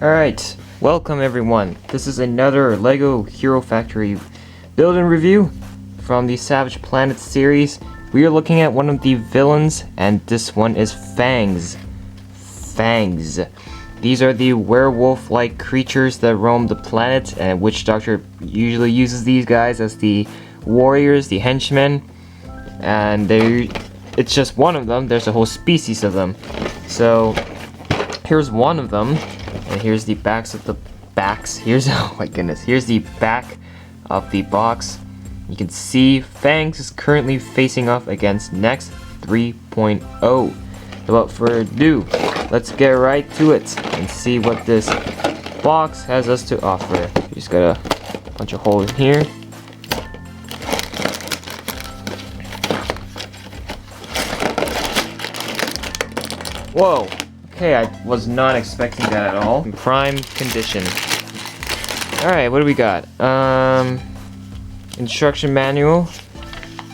Alright, welcome everyone. This is another LEGO Hero Factory build and review from the Savage Planet series. We are looking at one of the villains, and this one is Fangz. Fangz. These are the werewolf-like creatures that roam the planet, and Witch Doctor usually uses these guys as the warriors, the henchmen. And it's just one of them. There's a whole species of them. So here's one of them. And here's the backs of the backs. Oh my goodness. Here's the back of the box. You can see Fangz is currently facing off against Next 3.0. Without further ado, let's get right to it and see what this box has us to offer. You just got a bunch of holes in here. Whoa. Okay, I was not expecting that at all. In prime condition. Alright, what do we got? Instruction manual.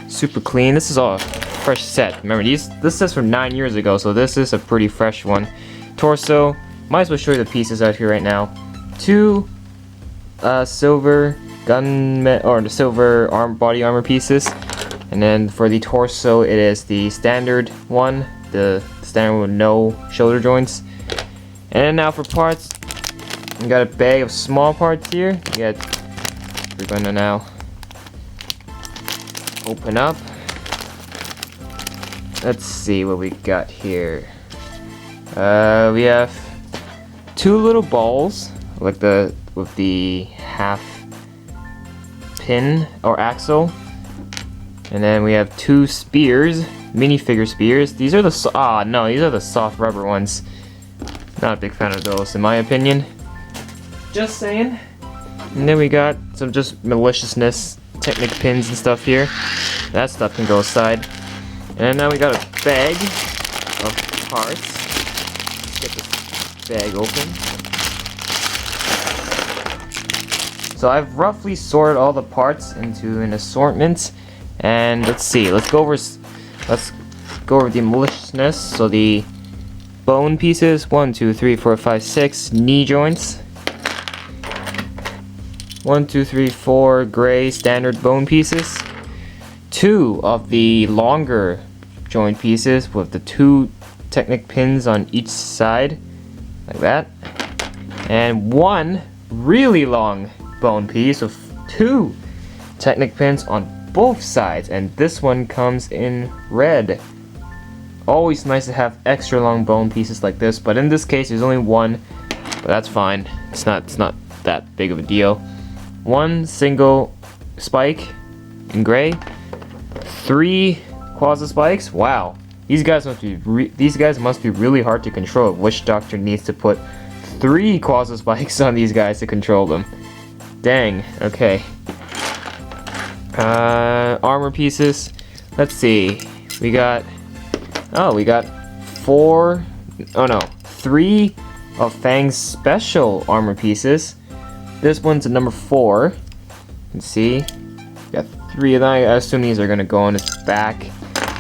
Super clean. This is all a fresh set. Remember, this is from 9 years ago, so this is a pretty fresh one. Torso. Might as well show you the pieces out here right now. Two silver the silver body armor pieces. And then for the torso, it is the standard one. The standard with no shoulder joints. And then now for parts, we got a bag of small parts here. We're gonna now open up. Let's see what we got here. We have two little balls, like with the half pin or axle, and then we have two spears. Minifigure spears. These are the these are the soft rubber ones. Not a big fan of those, in my opinion. Just saying. And then we got some just maliciousness, Technic pins and stuff here. That stuff can go aside. And now we got a bag of parts. Let's get this bag open. So I've roughly sorted all the parts into an assortment. And let's see. Let's go over the maliciousness. So the bone pieces, 1, 2, 3, 4, 5, 6 knee joints. 1, 2, 3, 4 gray standard bone pieces. 2 of the longer joint pieces with the 2 Technic pins on each side, like that. And 1 really long bone piece with 2 Technic pins on both sides, and this one comes in red. Always nice to have extra long bone pieces like this, but in this case there's only 1, but that's fine. It's not that big of a deal. 1 single spike in gray. 3 quaza spikes. Wow, these guys must be really hard to control. Witch Doctor needs to put 3 quaza spikes on these guys to control them. Dang. Okay. Armor pieces. Let's see. We got 3 of Fang's special armor pieces. This one's a number 4. You can see. We got 3 of them. I assume these are gonna go on his back.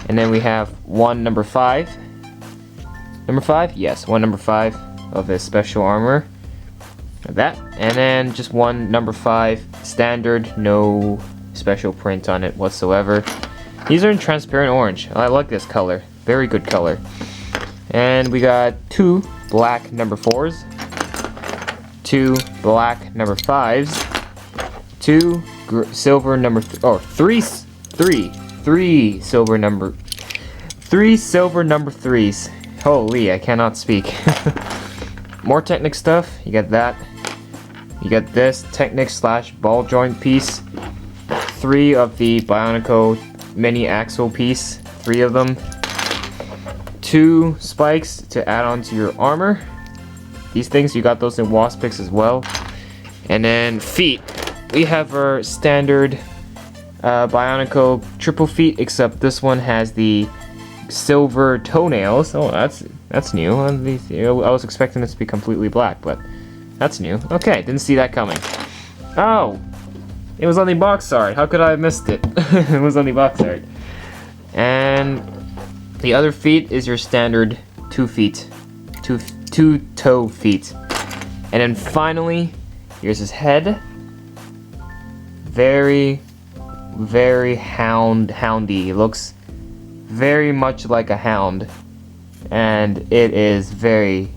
And then we have 1 number 5. Number 5? Yes, 1 number 5 of his special armor. Like that. And then just 1 number 5 standard, no special print on it whatsoever. These are in transparent orange. I like this color. Very good color. And we got 2 black number 4s, 2 black number 5s, 2 silver number 3 silver number 3s. Holy, I cannot speak. More Technic stuff. You got that. You got this Technic / ball joint piece. 3 of the Bionico mini axle piece, 3 of them. 2 spikes to add on to your armor. These things, you got those in Waspix as well. And then feet. We have our standard Bionico triple feet, except this one has the silver toenails. Oh, that's new. I was expecting this to be completely black, but that's new. Okay, didn't see that coming. Oh! It was on the box art. How could I have missed it? It was on the box art. And the other feet is your standard 2 feet. Two toe feet. And then finally, here's his head. Very, very houndy. He looks very much like a hound. And it is very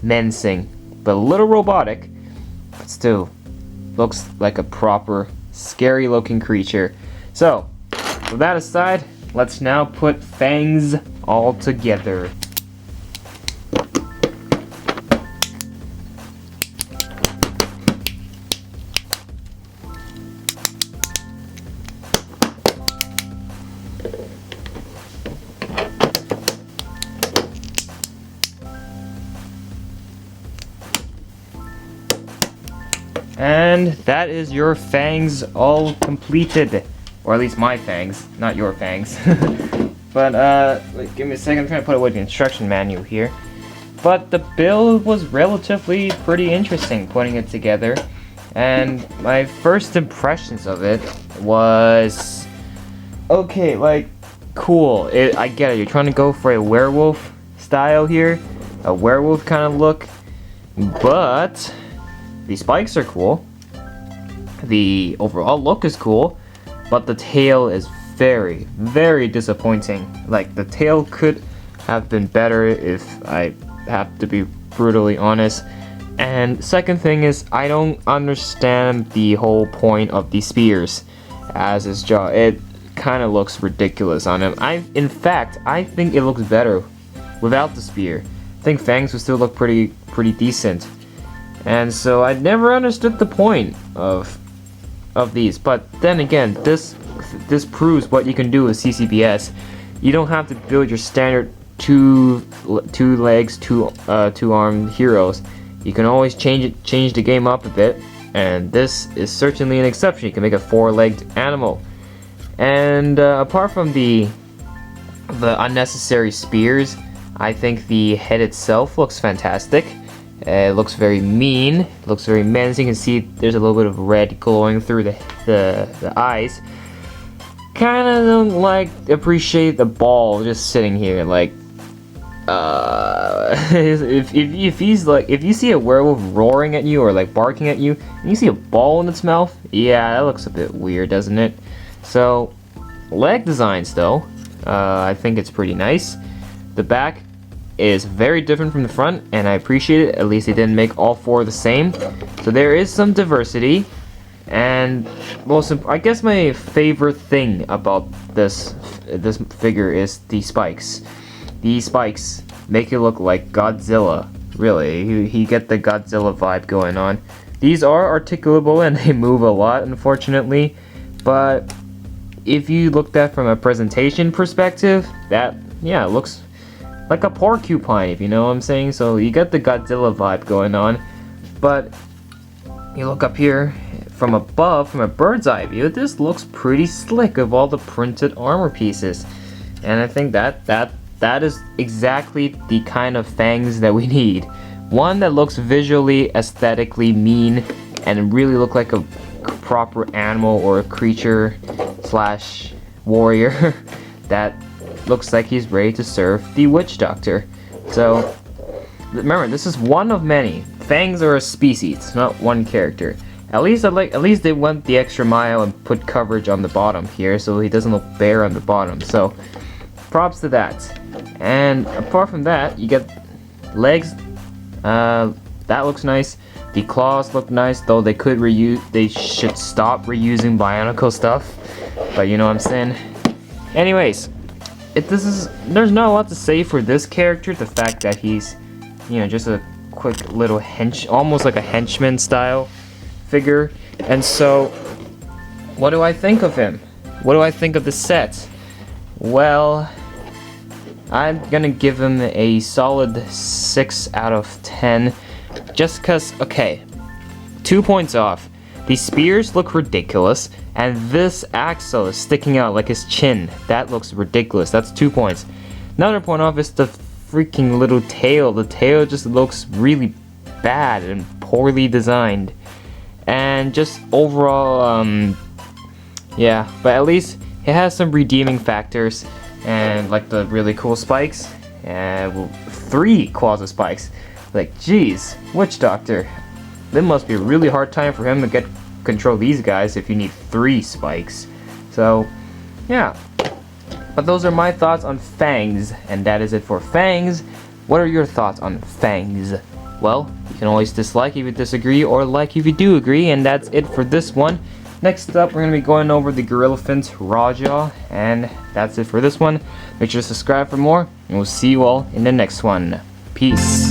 menacing, but a little robotic, but still looks like a proper scary looking creature. So, with that aside, let's now put Fangz all together. And that is your Fangz all completed. Or at least my Fangz, not your Fangz. But, wait, give me a second, I'm trying to put away the instruction manual here. But the build was relatively pretty interesting putting it together. And my first impressions of it was... okay, like, cool. I get it, you're trying to go for a werewolf style here. A werewolf kind of look. But... the spikes are cool, the overall look is cool, but the tail is very, very disappointing. Like, the tail could have been better if I have to be brutally honest. And second thing is, I don't understand the whole point of the spears as his jaw. It kind of looks ridiculous on him. In fact, I think it looks better without the spear. I think Fangz would still look pretty decent. And so I never understood the point of these, but then again, this proves what you can do with CCBS. You don't have to build your standard two legs, two armed heroes. You can always change the game up a bit, and this is certainly an exception. You can make a four-legged animal. And apart from the unnecessary spears, I think the head itself looks fantastic. It looks very mean, looks very menacing. You can see there's a little bit of red glowing through the eyes. Kinda don't appreciate the ball just sitting here, like, if you see a werewolf roaring at you or like barking at you, and you see a ball in its mouth, yeah, that looks a bit weird, doesn't it? So, leg designs though, I think it's pretty nice. The back is very different from the front, and I appreciate it. At least they didn't make all four the same, so there is some diversity. And well, I guess my favorite thing about this figure is the spikes. These spikes make it look like Godzilla. Really, you get the Godzilla vibe going on. These are articulable and they move a lot, unfortunately, but if you looked at from a presentation perspective, that, yeah, it looks like a porcupine, if you know what I'm saying. So you get the Godzilla vibe going on, but you look up here from above, from a bird's eye view, this looks pretty slick of all the printed armor pieces. And I think that is exactly the kind of Fangz that we need. One that looks visually, aesthetically mean, and really look like a proper animal or a creature slash warrior that looks like he's ready to serve the witch doctor. So remember, this is one of many. Fangz are a species, it's not one character. At least they went the extra mile and put coverage on the bottom here, so he doesn't look bare on the bottom. So props to that. And apart from that, you get legs. That looks nice. The claws look nice, though they should stop reusing Bionicle stuff. But you know what I'm saying. Anyways, there's not a lot to say for this character. The fact that he's, you know, just a quick little almost like a henchman style figure. And so, what do I think of him? What do I think of the set? Well, I'm gonna give him a solid 6 out of 10. Just cause, okay, 2 points off. The spears look ridiculous, and this axle is sticking out like his chin. That looks ridiculous. That's 2 points. Another point off is the freaking little tail. The tail just looks really bad and poorly designed. And just overall, yeah, but at least it has some redeeming factors, and like the really cool spikes, and 3 quaza spikes. Like, geez, witch doctor. It must be a really hard time for him to control these guys if you need 3 spikes. So, yeah. But those are my thoughts on Fangz, and that is it for Fangz. What are your thoughts on Fangz? Well, you can always dislike if you disagree, or like if you do agree, and that's it for this one. Next up, we're going to be going over the Gorilla Fins Raw, and that's it for this one. Make sure to subscribe for more, and we'll see you all in the next one. Peace.